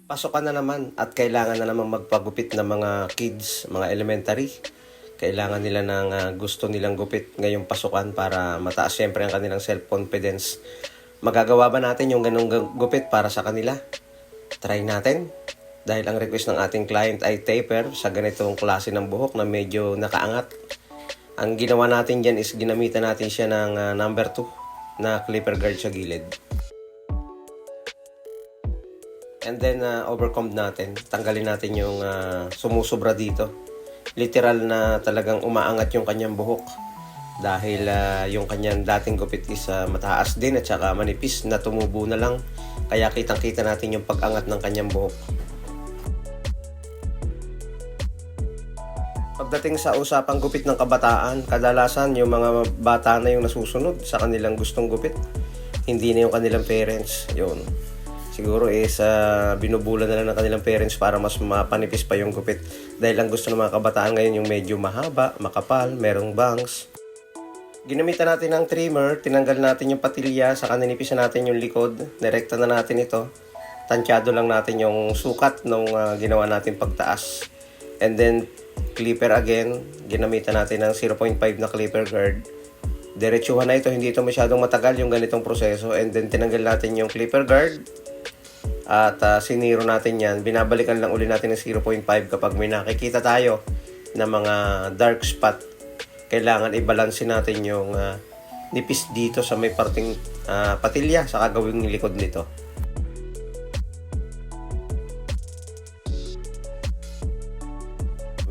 Pasukan na naman at kailangan na naman magpagupit ng mga kids, mga elementary. Kailangan nila ng gusto nilang gupit ngayong pasukan para mataas siyempre ang kanilang self-confidence. Magagawa ba natin yung ganung gupit para sa kanila? Try natin. Dahil ang request ng ating client ay taper sa ganitong klase ng buhok na medyo nakaangat. Ang ginawa natin dyan is ginamitan natin siya ng number 2 na clipper guard sa gilid. And then overcomb natin. Tanggalin natin yung sumusubra dito. Literal na talagang umaangat yung kanyang buhok. Dahil yung kanyang dating gupit is mataas din at saka manipis na tumubo na lang. Kaya kitang-kita natin yung pag-angat ng kanyang buhok. Pagdating sa usapang gupit ng kabataan, kadalasan yung mga bata na yung nasusunod sa kanilang gustong gupit. Hindi na yung kanilang parents. Yun. Siguro binubulan na lang ng kanilang parents para mas mapanipis pa yung gupit. Dahil ang gusto ng mga kabataan ngayon yung medyo mahaba, makapal, merong bangs. Ginamitan natin ng trimmer, tinanggal natin yung patilya, saka ninipisan natin yung likod. Direkta na natin ito. Tansyado lang natin yung sukat nung ginawa natin pagtaas. And then, clipper again. Ginamitan natin ng 0.5 na clipper guard. Diretsuhan na ito, hindi ito masyadong matagal yung ganitong proseso. And then, tinanggal natin yung clipper guard. At siniro natin yan. Binabalikan lang uli natin ng 0.5 kapag may nakikita tayo na mga dark spot. Kailangan i-balance natin yung nipis dito sa may parting patilya sa kagawing likod nito.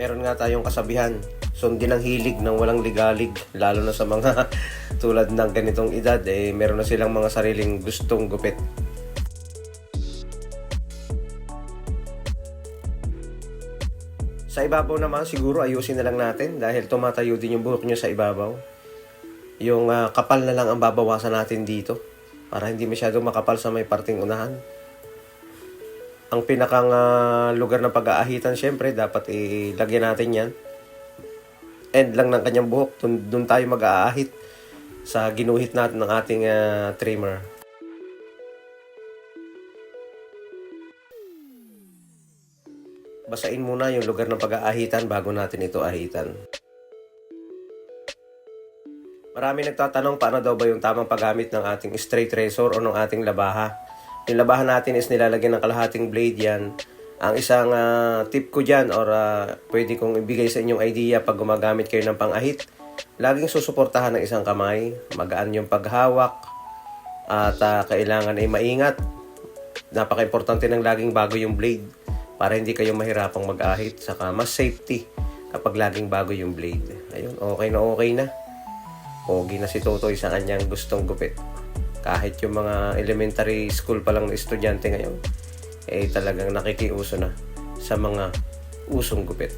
Meron nga tayong kasabihan, sundin ang hilig ng walang ligalig. Lalo na sa mga tulad ng ganitong edad, meron na silang mga sariling gustong gupit. Sa ibabaw naman, siguro ayusin na lang natin dahil tumatayo din yung buhok nyo sa ibabaw. Yung kapal na lang ang babawasan natin dito para hindi masyadong makapal sa may parting unahan. Ang pinakang lugar ng pag-aahitan, syempre, dapat ilagyan natin yan. End lang ng kanyang buhok, dun tayo mag-aahit sa ginuhit natin ng ating trimmer. Basain muna yung lugar ng pag-aahitan bago natin ito ahitan. Marami nagtatanong paano daw ba yung tamang paggamit ng ating straight razor o ng ating labaha. Yung labahan natin is nilalagyan ng kalahating blade yan. Ang isang tip ko dyan or pwede kong ibigay sa inyong idea pag gumagamit kayo ng pang-ahit, laging susuportahan ng isang kamay, magaan yung paghawak, at kailangan ay maingat. Napaka-importante ng laging bago yung blade para hindi kayo mahirapang mag-ahit, saka mas safety kapag laging bago yung blade. Ayun, okay na okay na. Pogi na si Totoy sa kanyang gustong gupit. Kahit yung mga elementary school pa lang na estudyante ngayon, talagang nakikiuso na sa mga usong gupit.